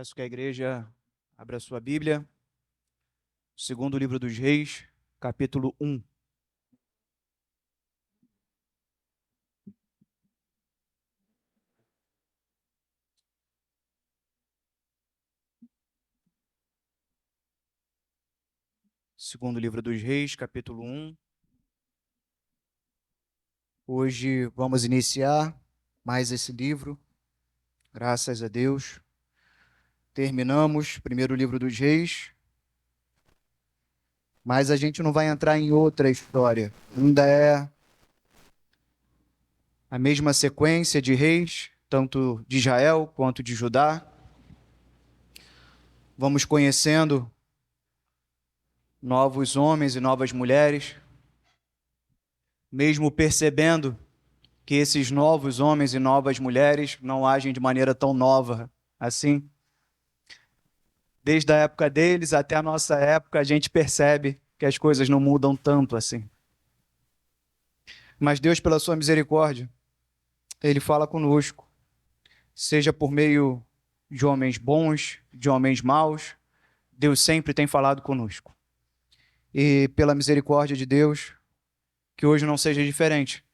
Peço que a igreja abra a sua Bíblia, segundo livro dos Reis, capítulo 1. Segundo livro dos Reis, capítulo 1. Hoje vamos iniciar mais esse livro, graças a Deus. Terminamos o primeiro livro dos Reis, mas a gente não vai entrar em outra história. Ainda é a mesma sequência de reis, tanto de Israel quanto de Judá. Vamos conhecendo novos homens e novas mulheres, mesmo percebendo que esses novos homens e novas mulheres não agem de maneira tão nova assim. Desde a época deles até a nossa época, a gente percebe que as coisas não mudam tanto assim. Mas Deus, pela sua misericórdia, Ele fala conosco, seja por meio de homens bons, de homens maus, Deus sempre tem falado conosco. E pela misericórdia de Deus, que hoje não seja diferente,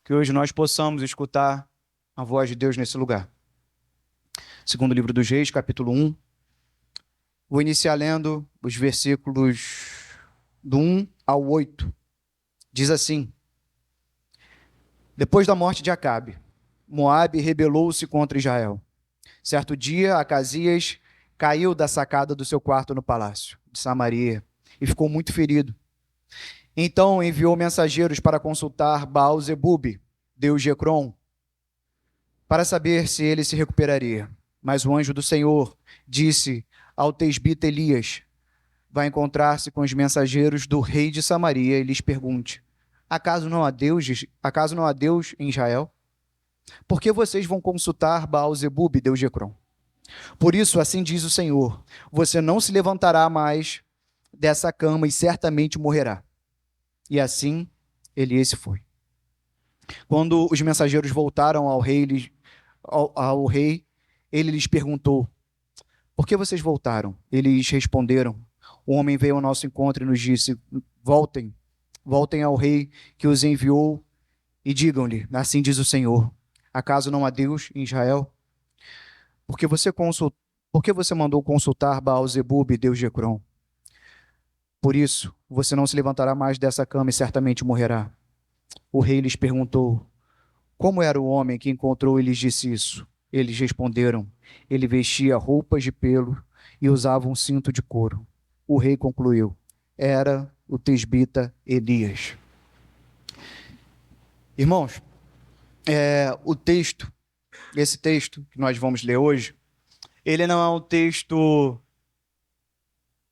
que hoje nós possamos escutar a voz de Deus nesse lugar. Segundo livro dos Reis, capítulo 1. Vou iniciar lendo os versículos do 1 ao 8. Diz assim: Depois da morte de Acabe, Moabe rebelou-se contra Israel. Certo dia, Acasias caiu da sacada do seu quarto no palácio de Samaria e ficou muito ferido. Então enviou mensageiros para consultar Baal-zebube, deus de Ecrom, para saber se ele se recuperaria. Mas o anjo do Senhor disse ao tesbita Elias: vai encontrar-se com os mensageiros do rei de Samaria e lhes pergunte: acaso não há Deus em Israel? Por que vocês vão consultar Baal-zebube, deus de Ecrom? Por isso, assim diz o Senhor: você não se levantará mais dessa cama e certamente morrerá. E assim Elias se foi. Quando os mensageiros voltaram ao rei, ele lhes perguntou: por que vocês voltaram? Eles responderam: o homem veio ao nosso encontro e nos disse: voltem ao rei que os enviou e digam-lhe: assim diz o Senhor, acaso não há Deus em Israel? Por que você mandou consultar Baal-zebube, deus de Ecrom? Por isso, você não se levantará mais dessa cama e certamente morrerá. O rei lhes perguntou: como era o homem que encontrou e lhes disse isso? Eles responderam: ele vestia roupas de pelo e usava um cinto de couro. O rei concluiu: era o tesbita Elias. Irmãos, esse texto que nós vamos ler hoje, ele não é um texto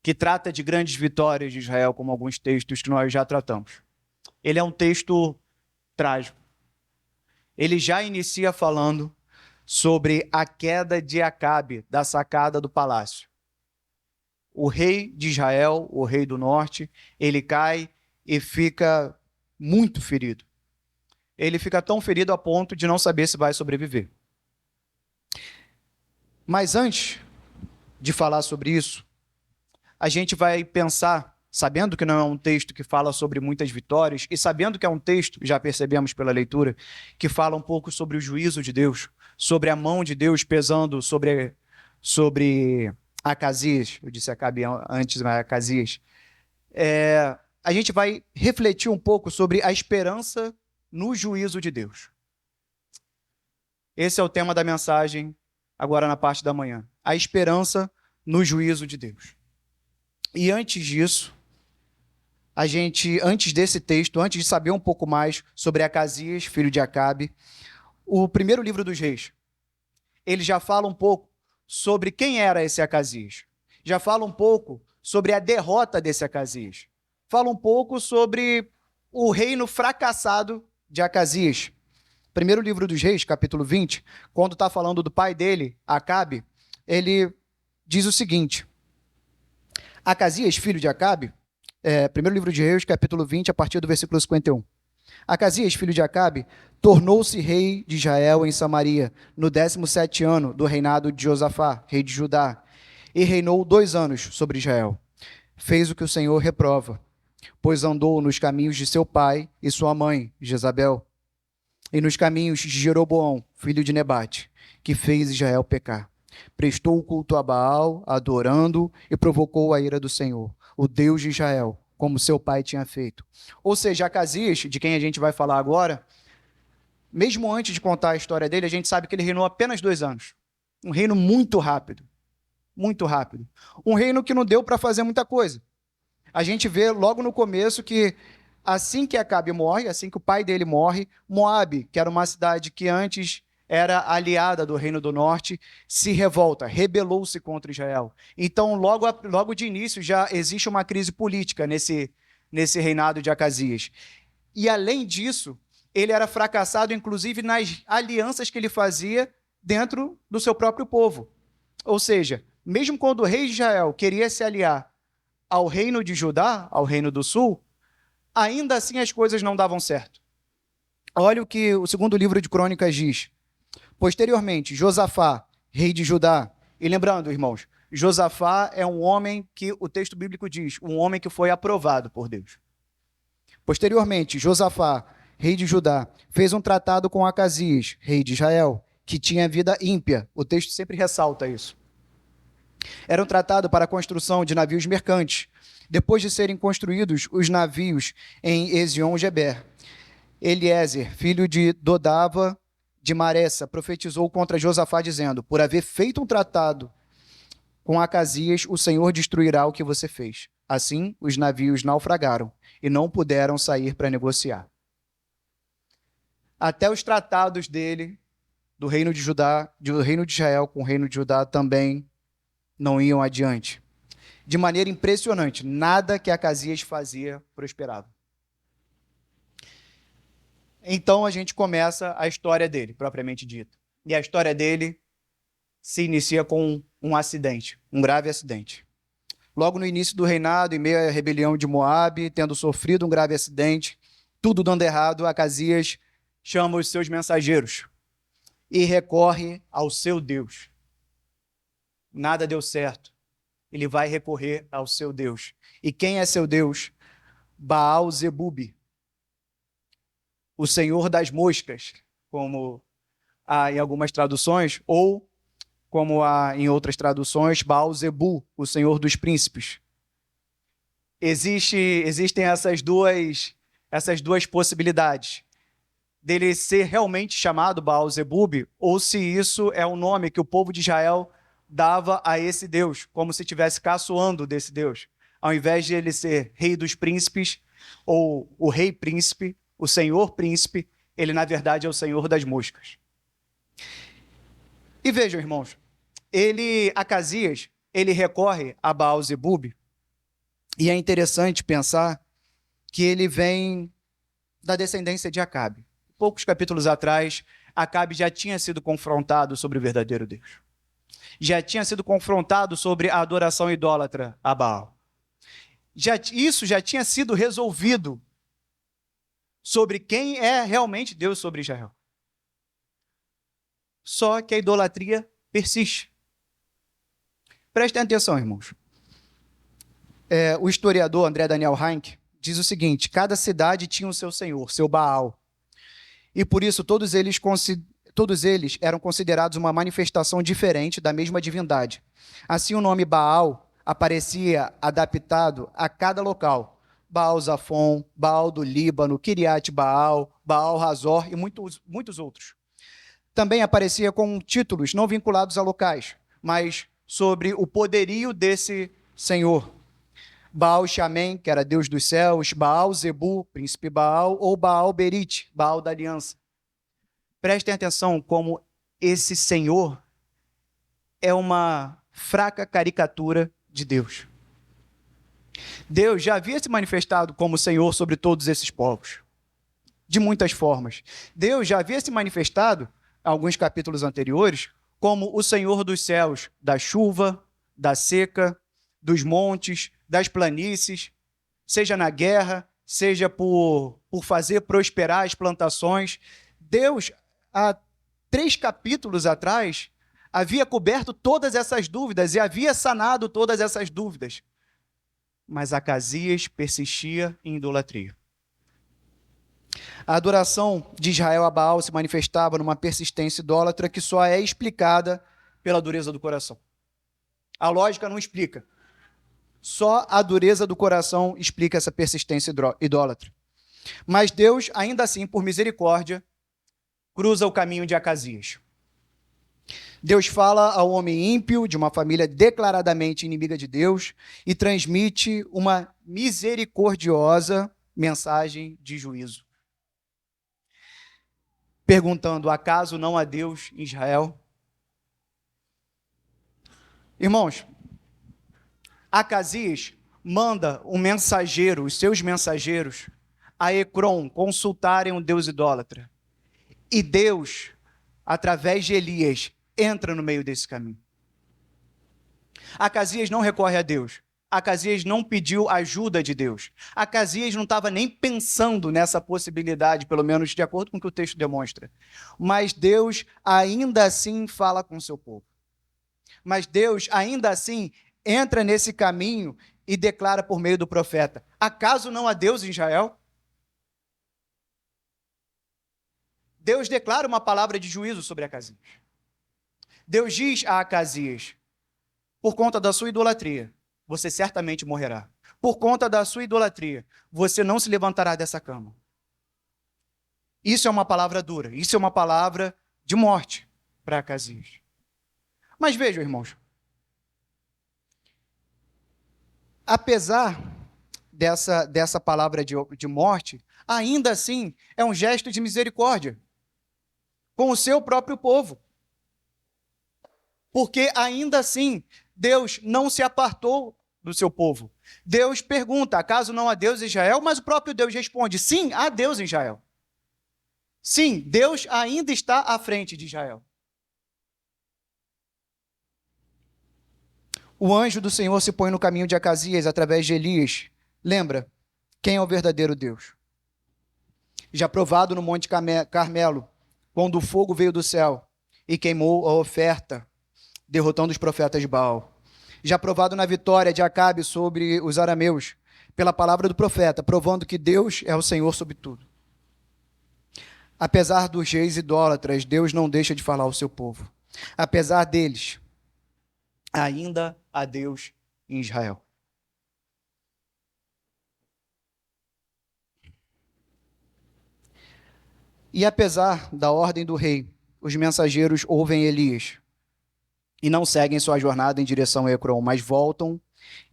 que trata de grandes vitórias de Israel, como alguns textos que nós já tratamos. Ele é um texto trágico. Ele já inicia falando sobre a queda de Acabe da sacada do palácio. O rei de Israel, o rei do norte, ele cai e fica muito ferido. Ele fica tão ferido a ponto de não saber se vai sobreviver. Mas antes de falar sobre isso, a gente vai pensar, sabendo que não é um texto que fala sobre muitas vitórias, e sabendo que é um texto, já percebemos pela leitura, que fala um pouco sobre o juízo de Deus, sobre a mão de Deus pesando sobre Acasias. Eu disse Acabe antes, mas Acasias. A gente vai refletir um pouco sobre a esperança no juízo de Deus. Esse é o tema da mensagem agora na parte da manhã. A esperança no juízo de Deus. E antes disso, antes desse texto, antes de saber um pouco mais sobre Acasias, filho de Acabe, o primeiro livro dos Reis, ele já fala um pouco sobre quem era esse Acasias. Já fala um pouco sobre a derrota desse Acasias. Fala um pouco sobre o reino fracassado de Acasias. Primeiro livro dos Reis, capítulo 20, quando está falando do pai dele, Acabe, ele diz o seguinte: Acasias, filho de Acabe, primeiro livro de Reis, capítulo 20, a partir do versículo 51. Acasias, filho de Acabe, tornou-se rei de Israel em Samaria, no 17º ano do reinado de Josafá, rei de Judá, e reinou 2 anos sobre Israel. Fez o que o Senhor reprova, pois andou nos caminhos de seu pai e sua mãe, Jezabel, e nos caminhos de Jeroboão, filho de Nebate, que fez Israel pecar. Prestou o culto a Baal, adorando, e provocou a ira do Senhor, o Deus de Israel, como seu pai tinha feito. Ou seja, Acasias, de quem a gente vai falar agora, mesmo antes de contar a história dele, a gente sabe que ele reinou apenas 2 anos. Um reino muito rápido. Muito rápido. Um reino que não deu para fazer muita coisa. A gente vê logo no começo que assim que Acabe morre, assim que o pai dele morre, Moabe, que era uma cidade que antes era aliada do Reino do Norte, se revolta, rebelou-se contra Israel. Então, logo de início, já existe uma crise política nesse reinado de Acasias. E, além disso, ele era fracassado, inclusive, nas alianças que ele fazia dentro do seu próprio povo. Ou seja, mesmo quando o rei de Israel queria se aliar ao reino de Judá, ao reino do sul, ainda assim as coisas não davam certo. Olha o que o segundo livro de Crônicas diz. Posteriormente, Josafá, rei de Judá, e lembrando, irmãos, Josafá é um homem que o texto bíblico diz, um homem que foi aprovado por Deus. Posteriormente, Josafá, rei de Judá, fez um tratado com Acasias, rei de Israel, que tinha vida ímpia. O texto sempre ressalta isso. Era um tratado para a construção de navios mercantes. Depois de serem construídos os navios em Ezion-Geber, Eliezer, filho de Dodava de Maressa, profetizou contra Josafá, dizendo: por haver feito um tratado com Acasias, o Senhor destruirá o que você fez. Assim, os navios naufragaram e não puderam sair para negociar. Até os tratados dele, do reino de Judá, do reino de Israel com o reino de Judá, também não iam adiante. De maneira impressionante, nada que Acasias fazia prosperava. Então a gente começa a história dele, propriamente dita. E a história dele se inicia com um acidente, um grave acidente. Logo no início do reinado, em meio à rebelião de Moabe, tendo sofrido um grave acidente, tudo dando errado, Acasias chama os seus mensageiros e recorre ao seu Deus. Nada deu certo. Ele vai recorrer ao seu Deus. E quem é seu Deus? Baal-Zebub, o senhor das moscas, como há em algumas traduções, ou como há em outras traduções, Baal-Zebu, o senhor dos príncipes. Existem essas duas possibilidades, dele ser realmente chamado Baal-Zebub, ou se isso é um nome que o povo de Israel dava a esse Deus, como se estivesse caçoando desse Deus. Ao invés de ele ser rei dos príncipes, ou o rei príncipe, o senhor príncipe, ele na verdade é o senhor das moscas. E vejam, irmãos, Acasias, ele recorre a Baal-Zebub, e é interessante pensar que ele vem da descendência de Acabe. Poucos capítulos atrás, Acabe já tinha sido confrontado sobre o verdadeiro Deus. Já tinha sido confrontado sobre a adoração idólatra a Baal. Isso já tinha sido resolvido sobre quem é realmente Deus sobre Israel. Só que a idolatria persiste. Prestem atenção, irmãos. O historiador André Daniel Heinck diz o seguinte: cada cidade tinha o seu senhor, seu Baal. E por isso todos eles eram considerados uma manifestação diferente da mesma divindade. Assim, o nome Baal aparecia adaptado a cada local. Baal-Zafon, Baal do Líbano, Kiriat Baal, Baal-Razor e muitos outros. Também aparecia com títulos não vinculados a locais, mas sobre o poderio desse senhor. Baal-Shamem, que era Deus dos céus, Baal-Zebu, príncipe Baal, ou Baal-Berit, Baal da aliança. Prestem atenção como esse senhor é uma fraca caricatura de Deus. Deus já havia se manifestado como Senhor sobre todos esses povos, de muitas formas. Deus já havia se manifestado, em alguns capítulos anteriores, como o Senhor dos céus, da chuva, da seca, dos montes, das planícies, seja na guerra, seja por fazer prosperar as plantações. Deus, há 3 capítulos atrás, havia coberto todas essas dúvidas e havia sanado todas essas dúvidas. Mas Acasias persistia em idolatria. A adoração de Israel a Baal se manifestava numa persistência idólatra que só é explicada pela dureza do coração. A lógica não explica. Só a dureza do coração explica essa persistência idólatra. Mas Deus, ainda assim, por misericórdia, cruza o caminho de Acasias. Deus fala ao homem ímpio, de uma família declaradamente inimiga de Deus, e transmite uma misericordiosa mensagem de juízo. Perguntando, acaso não há Deus em Israel? Irmãos, Acasias manda um mensageiro, os seus mensageiros, a Ecrom consultarem um Deus idólatra. E Deus, através de Elias, entra no meio desse caminho. Acasias não recorre a Deus. Acasias não pediu ajuda de Deus. Acasias não estava nem pensando nessa possibilidade, pelo menos de acordo com o que o texto demonstra. Mas Deus ainda assim fala com o seu povo. Mas Deus ainda assim entra nesse caminho e declara por meio do profeta: acaso não há Deus em Israel? Deus declara uma palavra de juízo sobre Acasias. Deus diz a Acasias: por conta da sua idolatria, você certamente morrerá. Por conta da sua idolatria, você não se levantará dessa cama. Isso é uma palavra dura, isso é uma palavra de morte para Acasias. Mas vejam, irmãos, apesar dessa palavra de morte, ainda assim é um gesto de misericórdia com o seu próprio povo. Porque ainda assim, Deus não se apartou do seu povo. Deus pergunta, acaso não há Deus em Israel? Mas o próprio Deus responde, sim, há Deus em Israel. Sim, Deus ainda está à frente de Israel. O anjo do Senhor se põe no caminho de Acasias através de Elias. Lembra, quem é o verdadeiro Deus? Já provado no Monte Carmelo, quando o fogo veio do céu e queimou a oferta, derrotando os profetas de Baal. Já provado na vitória de Acabe sobre os arameus, pela palavra do profeta, provando que Deus é o Senhor sobre tudo. Apesar dos reis idólatras, Deus não deixa de falar ao seu povo. Apesar deles, ainda há Deus em Israel. E apesar da ordem do rei, os mensageiros ouvem Elias e não seguem sua jornada em direção a Ecrom, mas voltam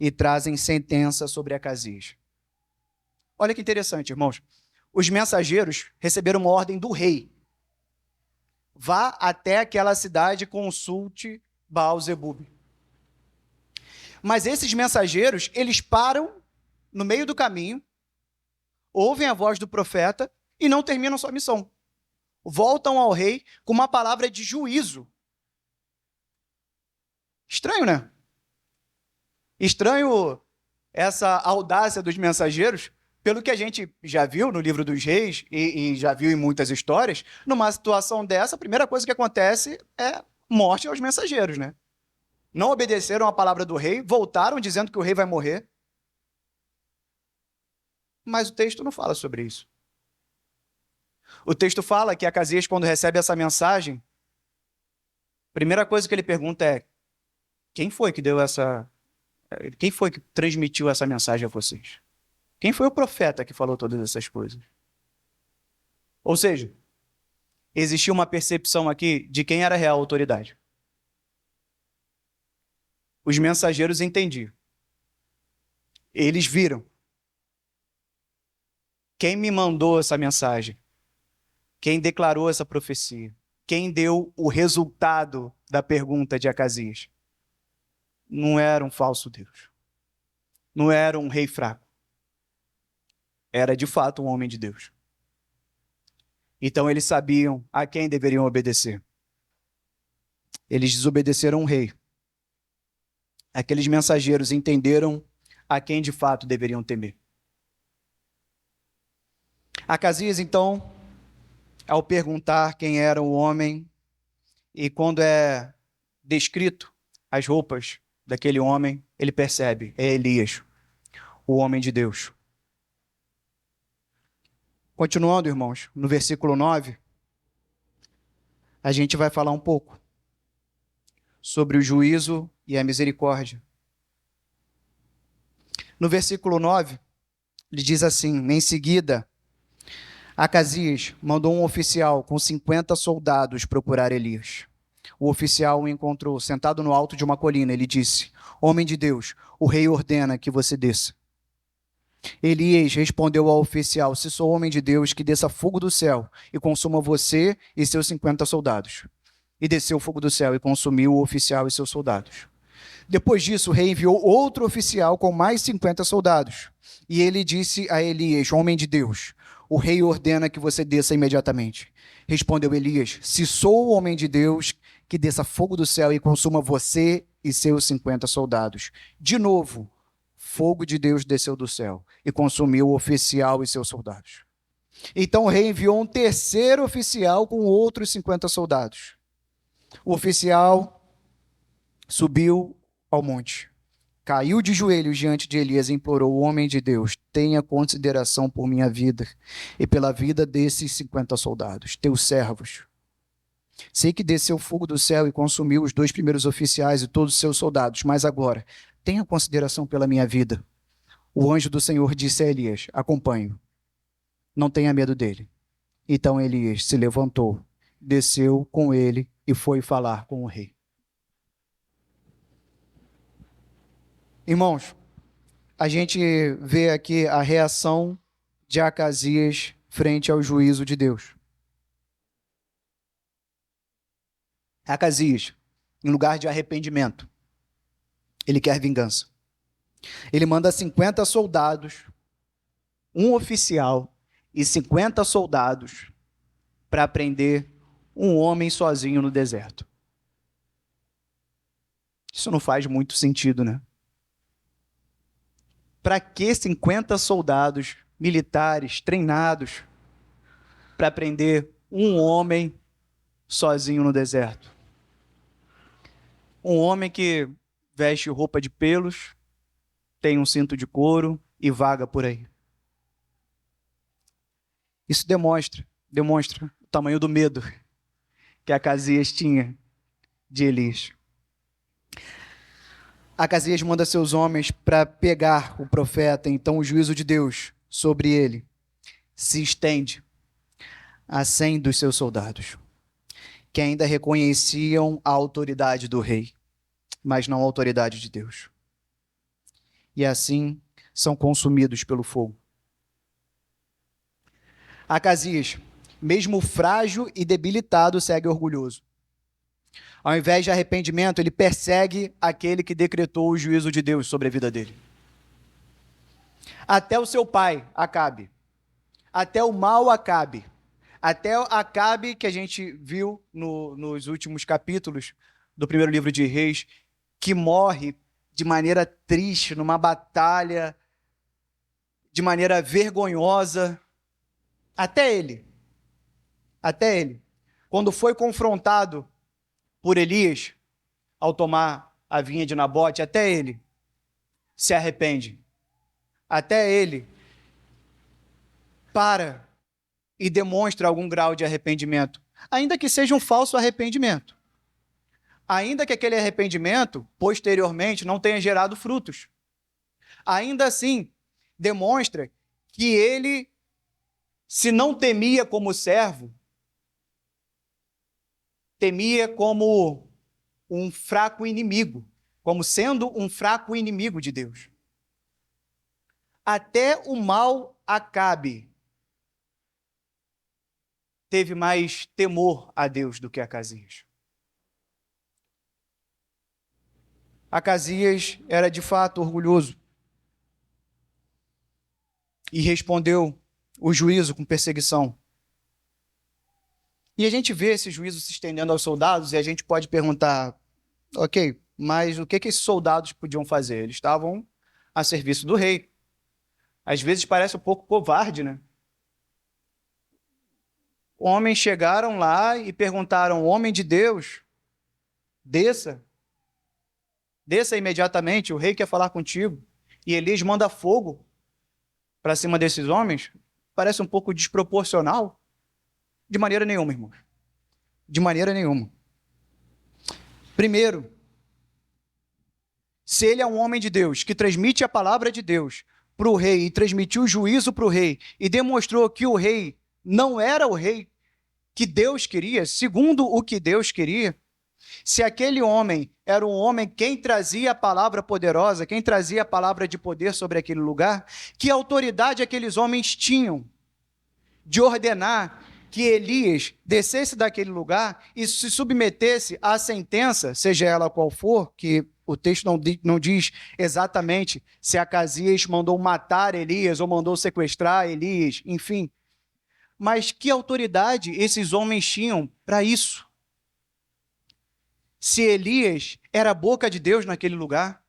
e trazem sentença sobre Acasias. Olha que interessante, irmãos. Os mensageiros receberam uma ordem do rei. Vá até aquela cidade e consulte Baal-zebub. Mas esses mensageiros, eles param no meio do caminho, ouvem a voz do profeta e não terminam sua missão. Voltam ao rei com uma palavra de juízo. Estranho, né? Estranho essa audácia dos mensageiros, pelo que a gente já viu no livro dos reis e já viu em muitas histórias. Numa situação dessa, a primeira coisa que acontece é morte aos mensageiros, né? Não obedeceram a palavra do rei, voltaram dizendo que o rei vai morrer. Mas o texto não fala sobre isso. O texto fala que Acasias, quando recebe essa mensagem, a primeira coisa que ele pergunta é: quem foi que transmitiu essa mensagem a vocês? Quem foi o profeta que falou todas essas coisas? Ou seja, existia uma percepção aqui de quem era a real autoridade. Os mensageiros entendiam. Eles viram. Quem me mandou essa mensagem? Quem declarou essa profecia? Quem deu o resultado da pergunta de Acasias? Não era um falso Deus. Não era um rei fraco. Era de fato um homem de Deus. Então eles sabiam a quem deveriam obedecer. Eles desobedeceram o rei. Aqueles mensageiros entenderam a quem de fato deveriam temer. Acasias, então, ao perguntar quem era o homem, e quando é descrito as roupas daquele homem, ele percebe, é Elias, o homem de Deus. Continuando, irmãos, no versículo 9, a gente vai falar um pouco sobre o juízo e a misericórdia. No versículo 9, ele diz assim: em seguida, Acasias mandou um oficial com 50 soldados procurar Elias. O oficial o encontrou sentado no alto de uma colina. Ele disse: homem de Deus, o rei ordena que você desça. Elias respondeu ao oficial: se sou homem de Deus, que desça fogo do céu e consuma você e seus 50 soldados. E desceu o fogo do céu e consumiu o oficial e seus soldados. Depois disso, o rei enviou outro oficial com mais 50 soldados. E ele disse a Elias: homem de Deus, o rei ordena que você desça imediatamente. Respondeu Elias: se sou o homem de Deus, que desça fogo do céu e consuma você e seus 50 soldados. De novo, fogo de Deus desceu do céu e consumiu o oficial e seus soldados. Então o rei enviou um terceiro oficial com outros 50 soldados. O oficial subiu ao monte, caiu de joelhos diante de Elias e implorou: o homem de Deus, tenha consideração por minha vida e pela vida desses 50 soldados, teus servos. Sei que desceu fogo do céu e consumiu os 2 primeiros oficiais e todos os seus soldados, mas agora, tenha consideração pela minha vida. O anjo do Senhor disse a Elias: acompanhe-o, não tenha medo dele. Então Elias se levantou, desceu com ele e foi falar com o rei. Irmãos, a gente vê aqui a reação de Acasias frente ao juízo de Deus. Acasias, em lugar de arrependimento, ele quer vingança. Ele manda 50 soldados, um oficial e 50 soldados para prender um homem sozinho no deserto. Isso não faz muito sentido, né? Para que 50 soldados militares treinados para prender um homem sozinho no deserto? Um homem que veste roupa de pelos, tem um cinto de couro e vaga por aí. Isso demonstra o tamanho do medo que Acasias tinha de Elias. Acasias manda seus homens para pegar o profeta, então o juízo de Deus sobre ele se estende a 100 dos seus soldados, que ainda reconheciam a autoridade do rei, mas não a autoridade de Deus. E assim são consumidos pelo fogo. Acasias, mesmo frágil e debilitado, segue orgulhoso. Ao invés de arrependimento, ele persegue aquele que decretou o juízo de Deus sobre a vida dele. Até o seu pai, Acabe. Até o mau Acabe. Até Acabe, que a gente viu nos últimos capítulos do primeiro livro de Reis, que morre de maneira triste, numa batalha, de maneira vergonhosa. Até ele, quando foi confrontado por Elias, ao tomar a vinha de Nabote, até ele se arrepende. Até ele para e demonstra algum grau de arrependimento, ainda que seja um falso arrependimento. Ainda que aquele arrependimento, posteriormente, não tenha gerado frutos. Ainda assim, demonstra que ele, se não temia como servo, temia como um fraco inimigo, como sendo um fraco inimigo de Deus. Até o mau Acabe teve mais temor a Deus do que Acasias. Acasias era de fato orgulhoso e respondeu o juízo com perseguição. E a gente vê esse juízo se estendendo aos soldados e a gente pode perguntar, ok, mas o que esses soldados podiam fazer? Eles estavam a serviço do rei. Às vezes parece um pouco covarde, né? homens chegaram lá e perguntaram: homem de Deus, desça. Desça imediatamente, o rei quer falar contigo. E Elias manda fogo para cima desses homens. Parece um pouco desproporcional. De maneira nenhuma, irmãos. De maneira nenhuma. Primeiro, se ele é um homem de Deus que transmite a palavra de Deus para o rei e transmitiu o juízo para o rei e demonstrou que o rei não era o rei que Deus queria, segundo o que Deus queria, se aquele homem era um homem quem trazia a palavra poderosa, quem trazia a palavra de poder sobre aquele lugar, que autoridade aqueles homens tinham de ordenar que Elias descesse daquele lugar e se submetesse à sentença, seja ela qual for, que o texto não diz exatamente se Acasias mandou matar Elias ou mandou sequestrar Elias, enfim. Mas que autoridade esses homens tinham para isso? Se Elias era a boca de Deus naquele lugar.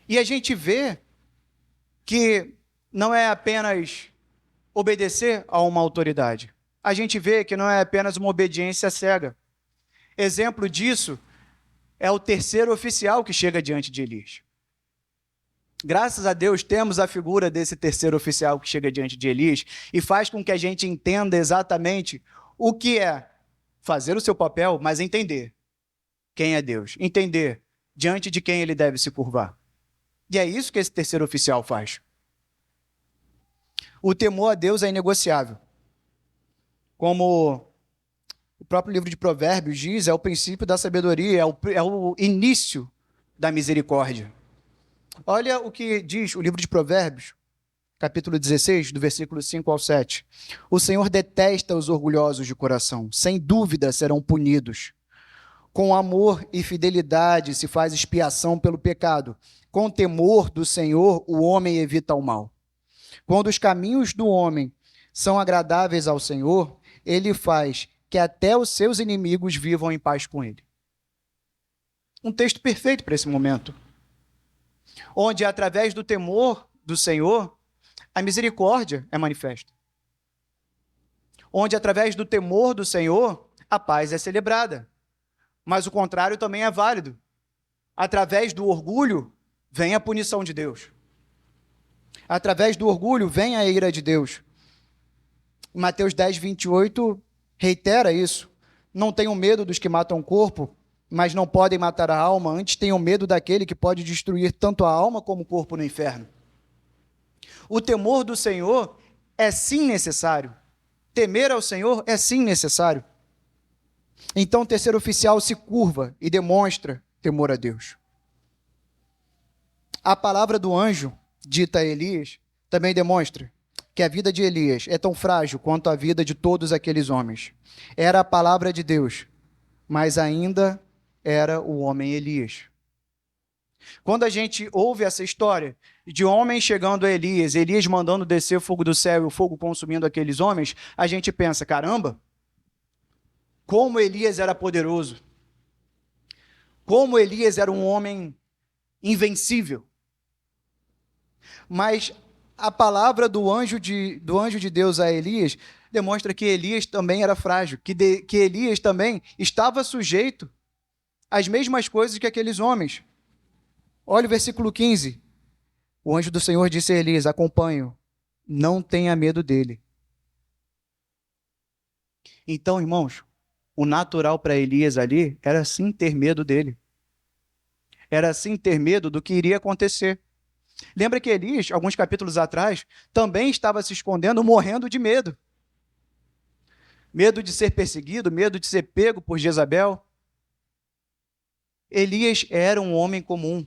E a gente vê que não é apenas obedecer a uma autoridade. A gente vê que não é apenas uma obediência cega. Exemplo disso é o terceiro oficial que chega diante de Elias. Graças a Deus temos a figura desse terceiro oficial que chega diante de Elias e faz com que a gente entenda exatamente o que é fazer o seu papel, mas entender quem é Deus, entender diante de quem ele deve se curvar. E é isso que esse terceiro oficial faz. O temor a Deus é inegociável. Como o próprio livro de Provérbios diz, é o princípio da sabedoria, é o início da misericórdia. Olha o que diz o livro de Provérbios, capítulo 16, do versículo 5 ao 7. O Senhor detesta os orgulhosos de coração, sem dúvida serão punidos. Com amor e fidelidade se faz expiação pelo pecado. Com temor do Senhor, o homem evita o mal. Quando os caminhos do homem são agradáveis ao Senhor, ele faz que até os seus inimigos vivam em paz com ele. Um texto perfeito para esse momento, onde através do temor do Senhor, a misericórdia é manifesta. Onde através do temor do Senhor, a paz é celebrada. Mas o contrário também é válido. Através do orgulho, vem a punição de Deus. Através do orgulho, vem a ira de Deus. Mateus 10, 28 reitera isso. Não tenham medo dos que matam o corpo, mas não podem matar a alma. Antes tenham medo daquele que pode destruir tanto a alma como o corpo no inferno. O temor do Senhor é sim necessário. Temer ao Senhor é sim necessário. Então o terceiro oficial se curva e demonstra temor a Deus. A palavra do anjo, dita a Elias, também demonstra que a vida de Elias é tão frágil quanto a vida de todos aqueles homens. Era a palavra de Deus, mas ainda era o homem Elias. Quando a gente ouve essa história de homens chegando a Elias, Elias mandando descer o fogo do céu e o fogo consumindo aqueles homens, a gente pensa, caramba, como Elias era poderoso, como Elias era um homem invencível. Mas a palavra do anjo de Deus a Elias demonstra que Elias também era frágil, que Elias também estava sujeito às mesmas coisas que aqueles homens. Olha o versículo 15. O anjo do Senhor disse a Elias: acompanhe-o, não tenha medo dele. Então, irmãos, o natural para Elias ali era sim ter medo dele. Era sim ter medo do que iria acontecer. Lembra que Elias, alguns capítulos atrás, também estava se escondendo, morrendo de medo. Medo de ser perseguido, medo de ser pego por Jezabel. Elias era um homem comum,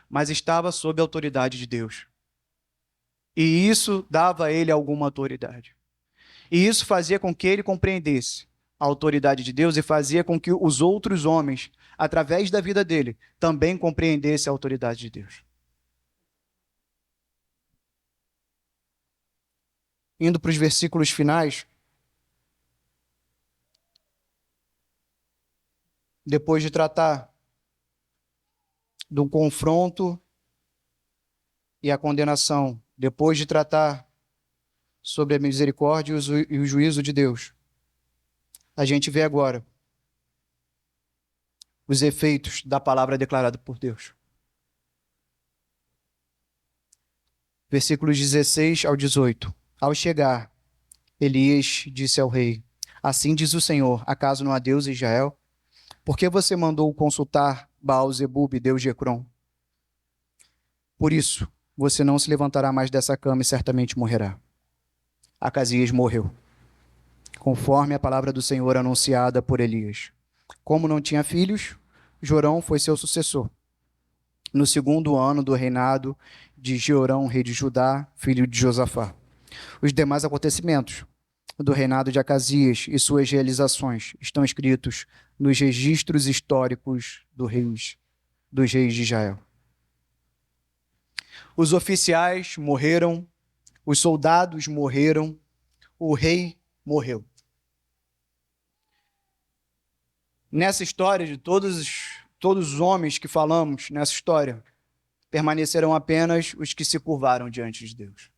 mas estava sob a autoridade de Deus. E isso dava a ele alguma autoridade. E isso fazia com que ele compreendesse a autoridade de Deus e fazia com que os outros homens, através da vida dele, também compreendessem a autoridade de Deus. Indo para os versículos finais, depois de tratar do confronto e a condenação, depois de tratar sobre a misericórdia e o juízo de Deus, a gente vê agora os efeitos da palavra declarada por Deus. Versículos 16 ao 18. Ao chegar, Elias disse ao rei: Assim diz o Senhor, acaso não há Deus em Israel? Por que você mandou consultar Baal-zebub, deus de Ecrom? Por isso, você não se levantará mais dessa cama e certamente morrerá. Acasias morreu, conforme a palavra do Senhor anunciada por Elias. Como não tinha filhos, Jorão foi seu sucessor. No 2º ano do reinado de Jeorão, rei de Judá, filho de Josafá. Os demais acontecimentos do reinado de Acasias e suas realizações estão escritos nos registros históricos dos reis de Israel. Os oficiais morreram, os soldados morreram, o rei morreu. Nessa história de todos os homens que falamos nessa história, permanecerão apenas os que se curvaram diante de Deus.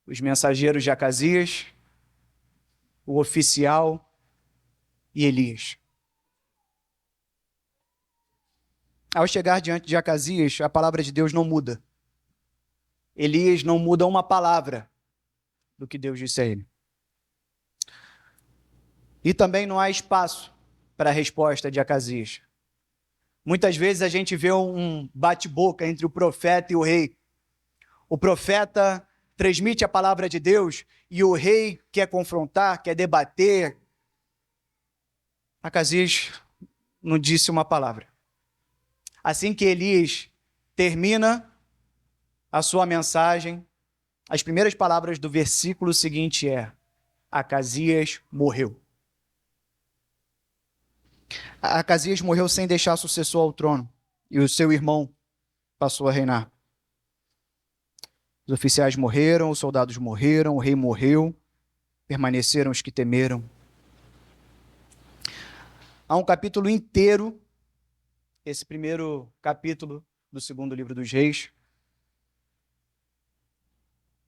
Os mensageiros de Acasias, o oficial e Elias. Ao chegar diante de Acasias, a palavra de Deus não muda. Elias não muda uma palavra do que Deus disse a ele. E também não há espaço para a resposta de Acasias. Muitas vezes a gente vê um bate-boca entre o profeta e o rei. O profeta transmite a palavra de Deus e o rei quer confrontar, quer debater. Acasias não disse uma palavra. Assim que Elias termina a sua mensagem, as primeiras palavras do versículo seguinte Acasias morreu. Acasias morreu sem deixar sucessor ao trono, e o seu irmão passou a reinar. Os oficiais morreram, os soldados morreram, o rei morreu, permaneceram os que temeram. Há um capítulo inteiro, esse primeiro capítulo do 2º livro dos Reis,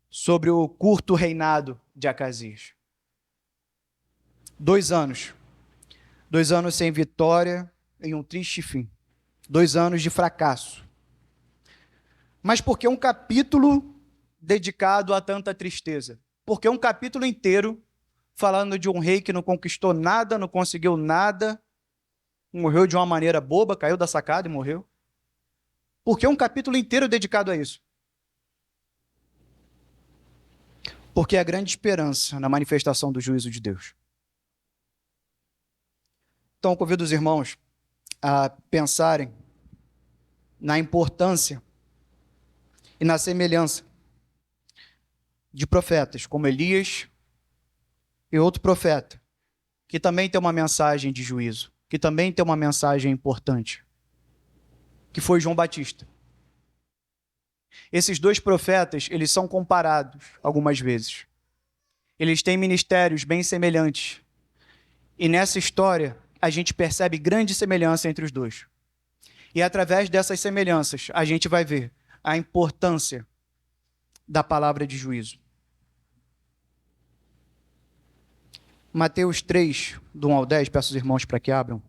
sobre o curto reinado de Acasias. 2 anos. 2 anos sem vitória, em um triste fim. 2 anos de fracasso. Mas por que um capítulo dedicado a tanta tristeza? Porque um capítulo inteiro falando de um rei que não conquistou nada, não conseguiu nada, morreu de uma maneira boba, caiu da sacada e morreu. Por que um capítulo inteiro dedicado a isso? Porque é a grande esperança na manifestação do juízo de Deus. Então, convido os irmãos a pensarem na importância e na semelhança de profetas como Elias e outro profeta, que também tem uma mensagem de juízo, que também tem uma mensagem importante, que foi João Batista. Esses 2 profetas, eles são comparados algumas vezes. Eles têm ministérios bem semelhantes. E nessa história, a gente percebe grande semelhança entre os 2. E através dessas semelhanças, a gente vai ver a importância da palavra de juízo. Mateus 3, do 1 ao 10, peço aos irmãos para que abram.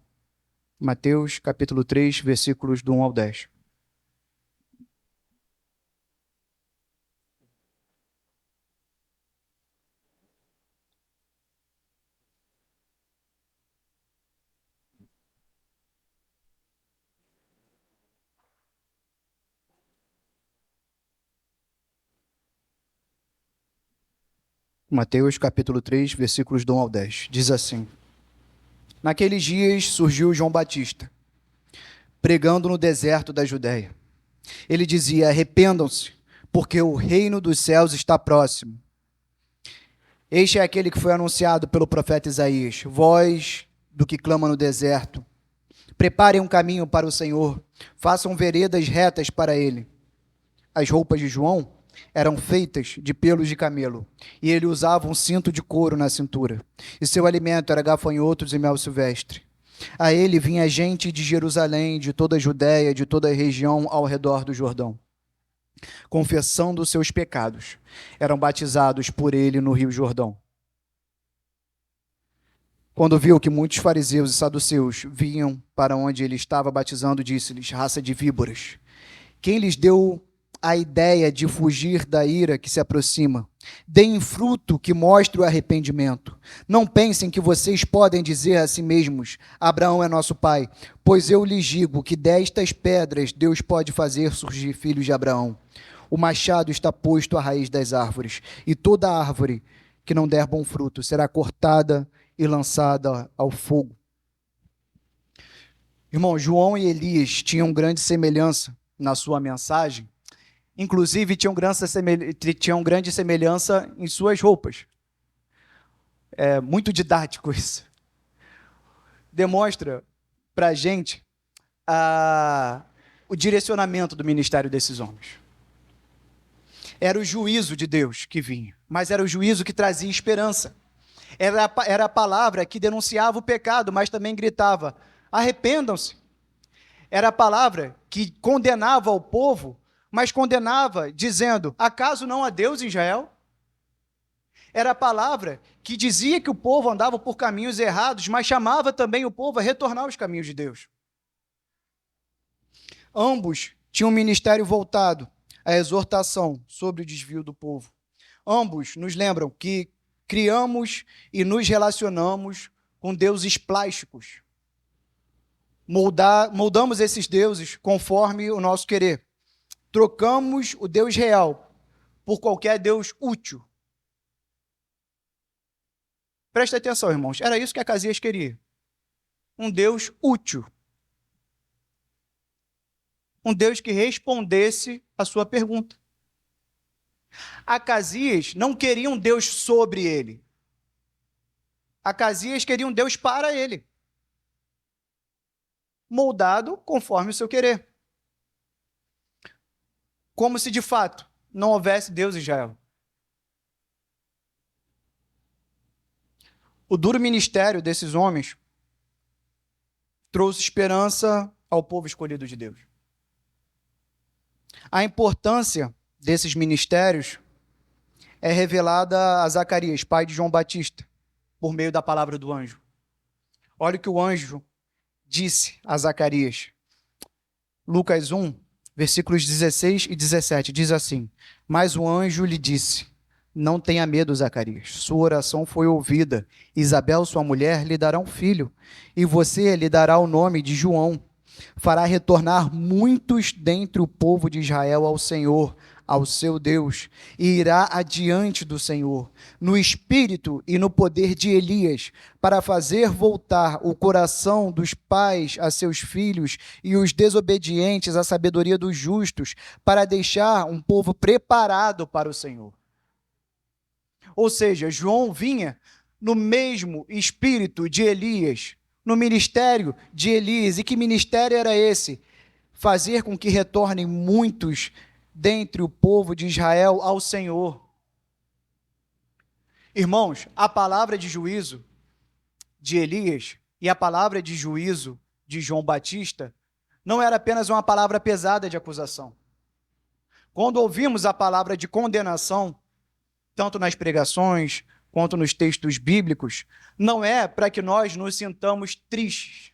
Mateus, capítulo 3, versículos do 1 ao 10. Mateus, capítulo 3, versículos do 1 ao 10. Diz assim: Naqueles dias surgiu João Batista, pregando no deserto da Judéia. Ele dizia: arrependam-se, porque o reino dos céus está próximo. Este é aquele que foi anunciado pelo profeta Isaías, voz do que clama no deserto. Preparem um caminho para o Senhor, façam veredas retas para ele. As roupas de João eram feitas de pelos de camelo, e ele usava um cinto de couro na cintura, e seu alimento era gafanhotos e mel silvestre. A ele vinha gente de Jerusalém, de toda a Judéia, de toda a região ao redor do Jordão. confessando os seus pecados, eram batizados por ele no Rio Jordão. Quando viu que muitos fariseus e saduceus vinham para onde ele estava batizando, disse-lhes: raça de víboras, quem lhes deu a ideia de fugir da ira que se aproxima? Deem fruto que mostre o arrependimento. Não pensem que vocês podem dizer a si mesmos: Abraão é nosso pai, pois eu lhes digo que destas pedras Deus pode fazer surgir filhos de Abraão. O machado está posto à raiz das árvores, e toda árvore que não der bom fruto será cortada e lançada ao fogo. Irmão, João e Elias tinham grande semelhança na sua mensagem, inclusive tinham grande semelhança em suas roupas. É muito didático isso. Demonstra para a gente o direcionamento do ministério desses homens. Era o juízo de Deus que vinha, mas era o juízo que trazia esperança. Era a palavra que denunciava o pecado, mas também gritava: arrependam-se. Era a palavra que condenava o povo, mas condenava dizendo: acaso não há Deus em Israel? Era a palavra que dizia que o povo andava por caminhos errados, mas chamava também o povo a retornar aos caminhos de Deus. Ambos tinham um ministério voltado à exortação sobre o desvio do povo. Ambos nos lembram que criamos e nos relacionamos com deuses plásticos. Moldamos esses deuses conforme o nosso querer. Trocamos o Deus real por qualquer Deus útil. Presta atenção, irmãos. Era isso que Acasias queria. Um Deus útil. Um Deus que respondesse a sua pergunta. Acasias não queria um Deus sobre ele. Acasias queria um Deus para ele. Moldado conforme o seu querer. Como se de fato não houvesse Deus em Israel. O duro ministério desses homens trouxe esperança ao povo escolhido de Deus. A importância desses ministérios é revelada a Zacarias, pai de João Batista, por meio da palavra do anjo. Olha o que o anjo disse a Zacarias. Lucas 1, versículos 16 e 17, diz assim: mas o anjo lhe disse: não tenha medo, Zacarias, sua oração foi ouvida. Isabel, sua mulher, lhe dará um filho, e você lhe dará o nome de João. Fará retornar muitos dentre o povo de Israel ao Senhor, ao seu Deus, e irá adiante do Senhor, no espírito e no poder de Elias, para fazer voltar o coração dos pais a seus filhos e os desobedientes à sabedoria dos justos, para deixar um povo preparado para o Senhor. Ou seja, João vinha no mesmo espírito de Elias, no ministério de Elias. E que ministério era esse? Fazer com que retornem muitos dentre o povo de Israel ao Senhor. Irmãos, a palavra de juízo de Elias e a palavra de juízo de João Batista não era apenas uma palavra pesada de acusação. Quando ouvimos a palavra de condenação, tanto nas pregações quanto nos textos bíblicos, não é para que nós nos sintamos tristes,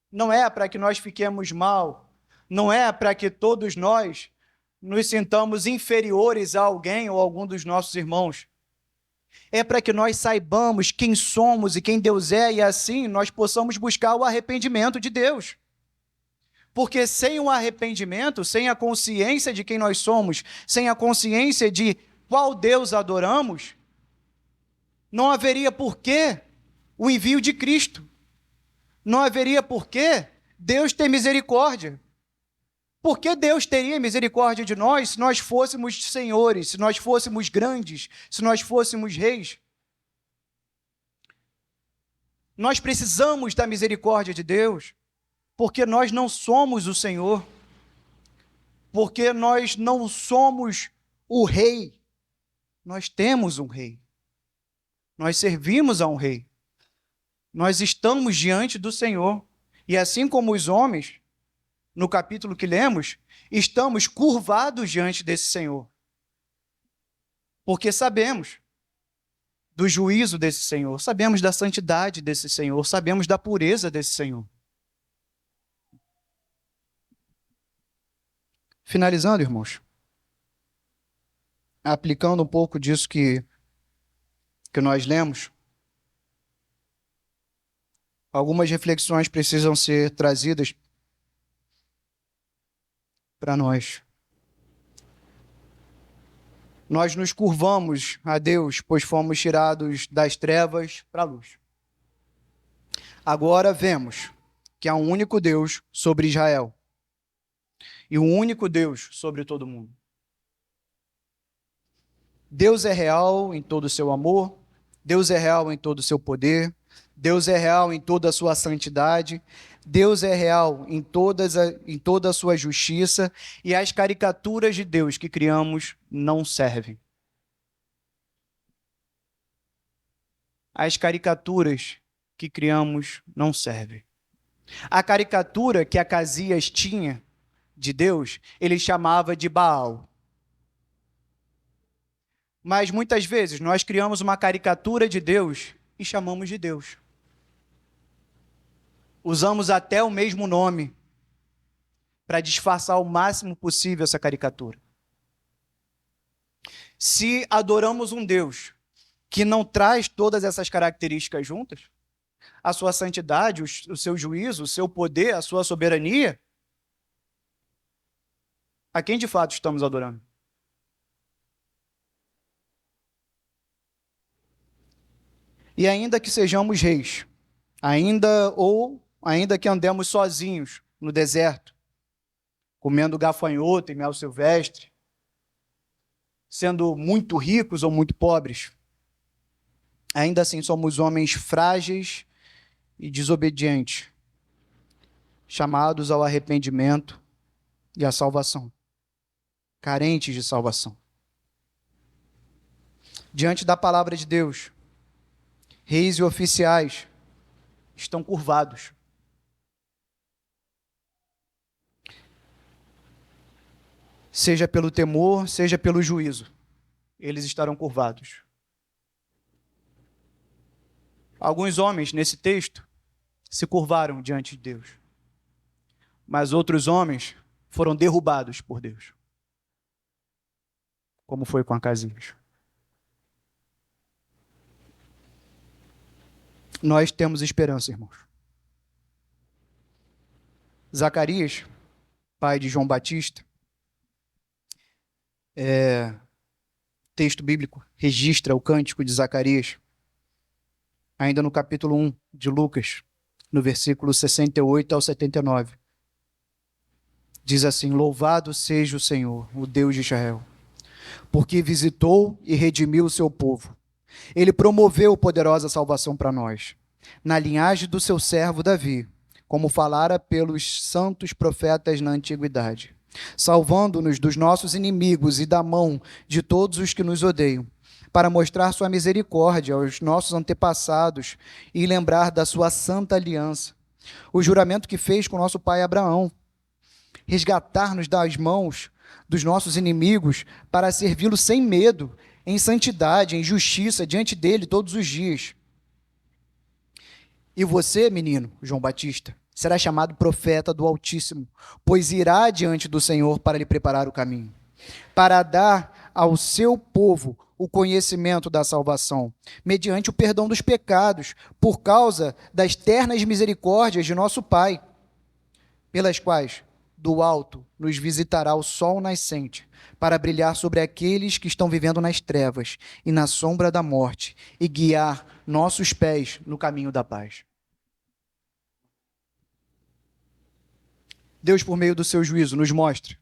não é para que nós fiquemos mal, não é para que todos nós nos sintamos inferiores a alguém ou a algum dos nossos irmãos. É para que nós saibamos quem somos e quem Deus é, e assim nós possamos buscar o arrependimento de Deus. Porque sem o arrependimento, sem a consciência de quem nós somos, sem a consciência de qual Deus adoramos, não haveria porquê o envio de Cristo. Não haveria porquê Deus ter misericórdia. Por que Deus teria misericórdia de nós se nós fôssemos senhores, se nós fôssemos grandes, se nós fôssemos reis? Nós precisamos da misericórdia de Deus, porque nós não somos o Senhor, porque nós não somos o rei. Nós temos um rei. Nós servimos a um rei. Nós estamos diante do Senhor. E assim como os homens, no capítulo que lemos, estamos curvados diante desse Senhor. Porque sabemos do juízo desse Senhor, sabemos da santidade desse Senhor, sabemos da pureza desse Senhor. Finalizando, irmãos, aplicando um pouco disso que nós lemos, algumas reflexões precisam ser trazidas para nós. Nós nos curvamos a Deus, pois fomos tirados das trevas para a luz. Agora vemos que há um único Deus sobre Israel e um único Deus sobre todo mundo. Deus é real em todo o seu amor, Deus é real em todo o seu poder, Deus é real em toda a sua santidade, Deus é real em toda a sua justiça, e as caricaturas de Deus que criamos não servem. As caricaturas que criamos não servem. A caricatura que Acasias tinha de Deus, ele chamava de Baal. Mas muitas vezes nós criamos uma caricatura de Deus e chamamos de Deus. Usamos até o mesmo nome para disfarçar o máximo possível essa caricatura. Se adoramos um Deus que não traz todas essas características juntas, a sua santidade, o seu juízo, o seu poder, a sua soberania, a quem de fato estamos adorando? E ainda que sejamos reis, ainda que andemos sozinhos no deserto, comendo gafanhoto e mel silvestre, sendo muito ricos ou muito pobres, ainda assim somos homens frágeis e desobedientes, chamados ao arrependimento e à salvação, carentes de salvação. Diante da palavra de Deus, reis e oficiais estão curvados. Seja pelo temor, seja pelo juízo, eles estarão curvados. Alguns homens, nesse texto, se curvaram diante de Deus. Mas outros homens foram derrubados por Deus. Como foi com Acasias. Nós temos esperança, irmãos. Zacarias, pai de João Batista, texto bíblico registra o cântico de Zacarias, ainda no capítulo 1 de Lucas, no versículo 68 ao 79. Diz assim: louvado seja o Senhor, o Deus de Israel, porque visitou e redimiu o seu povo. Ele promoveu poderosa salvação para nós, na linhagem do seu servo Davi, como falara pelos santos profetas na antiguidade, salvando-nos dos nossos inimigos e da mão de todos os que nos odeiam, para mostrar sua misericórdia aos nossos antepassados e lembrar da sua santa aliança, o juramento que fez com nosso pai Abraão, resgatar-nos das mãos dos nossos inimigos para servi-lo sem medo, em santidade, em justiça, diante dele todos os dias. E você, menino, João Batista, será chamado profeta do Altíssimo, pois irá diante do Senhor para lhe preparar o caminho, para dar ao seu povo o conhecimento da salvação, mediante o perdão dos pecados, por causa das ternas misericórdias de nosso Pai, pelas quais do alto nos visitará o sol nascente, para brilhar sobre aqueles que estão vivendo nas trevas e na sombra da morte, e guiar nossos pés no caminho da paz. Deus, por meio do seu juízo, nos mostra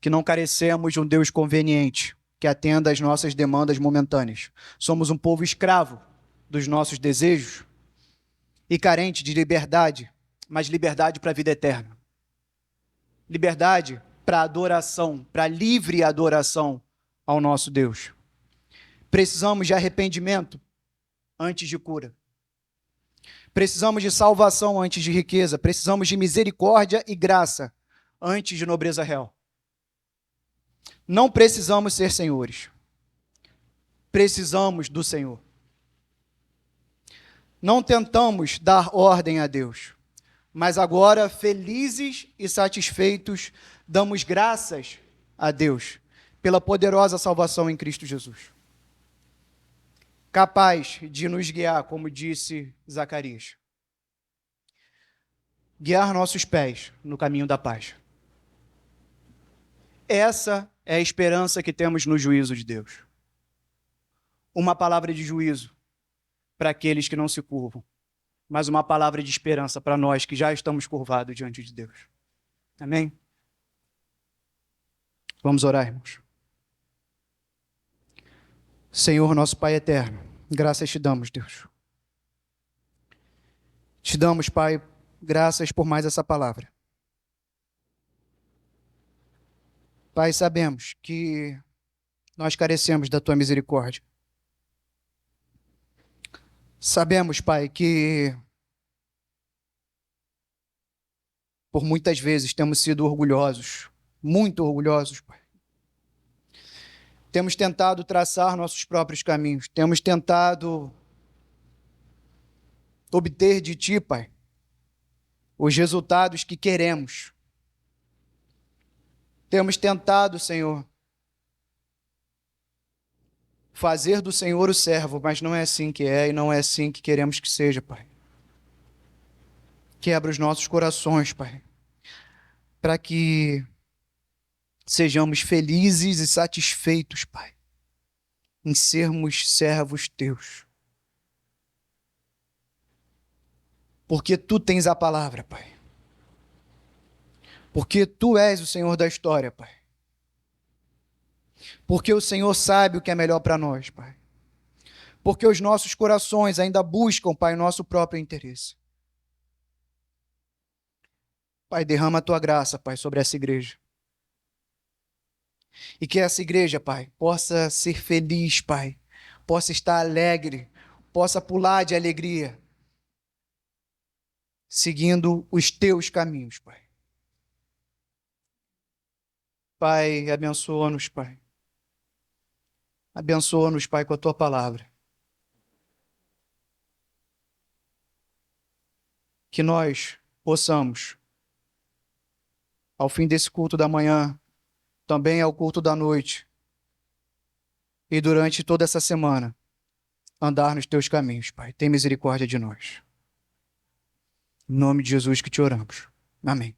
que não carecemos de um Deus conveniente, que atenda às nossas demandas momentâneas. Somos um povo escravo dos nossos desejos e carente de liberdade, mas liberdade para a vida eterna. Liberdade para adoração, para livre adoração ao nosso Deus. Precisamos de arrependimento antes de cura. Precisamos de salvação antes de riqueza. Precisamos de misericórdia e graça antes de nobreza real. Não precisamos ser senhores. Precisamos do Senhor. Não tentamos dar ordem a Deus, mas agora, felizes e satisfeitos, damos graças a Deus pela poderosa salvação em Cristo Jesus, capaz de nos guiar, como disse Zacarias, guiar nossos pés no caminho da paz. Essa é a esperança que temos no juízo de Deus. Uma palavra de juízo para aqueles que não se curvam, mas uma palavra de esperança para nós que já estamos curvados diante de Deus. Amém? Vamos orar, irmãos. Senhor, nosso Pai eterno, graças te damos, Deus. Te damos, Pai, graças por mais essa palavra. Pai, sabemos que nós carecemos da tua misericórdia. Sabemos, Pai, que por muitas vezes temos sido orgulhosos, muito orgulhosos, Pai. Temos tentado traçar nossos próprios caminhos, temos tentado obter de Ti, Pai, os resultados que queremos. Temos tentado, Senhor, fazer do Senhor o servo, mas não é assim que é e não é assim que queremos que seja, Pai. Quebra os nossos corações, Pai, para que sejamos felizes e satisfeitos, Pai, em sermos servos Teus. Porque Tu tens a palavra, Pai. Porque Tu és o Senhor da história, Pai. Porque o Senhor sabe o que é melhor para nós, Pai. Porque os nossos corações ainda buscam, Pai, o nosso próprio interesse. Pai, derrama a Tua graça, Pai, sobre essa igreja. E que essa igreja, Pai, possa ser feliz, Pai. Possa estar alegre, possa pular de alegria, seguindo os Teus caminhos, Pai. Pai, abençoa-nos, Pai. Abençoa-nos, Pai, com a Tua palavra. Que nós possamos, ao fim desse culto da manhã, também ao culto da noite, e durante toda essa semana, andar nos Teus caminhos, Pai. Tem misericórdia de nós. Em nome de Jesus que te oramos. Amém.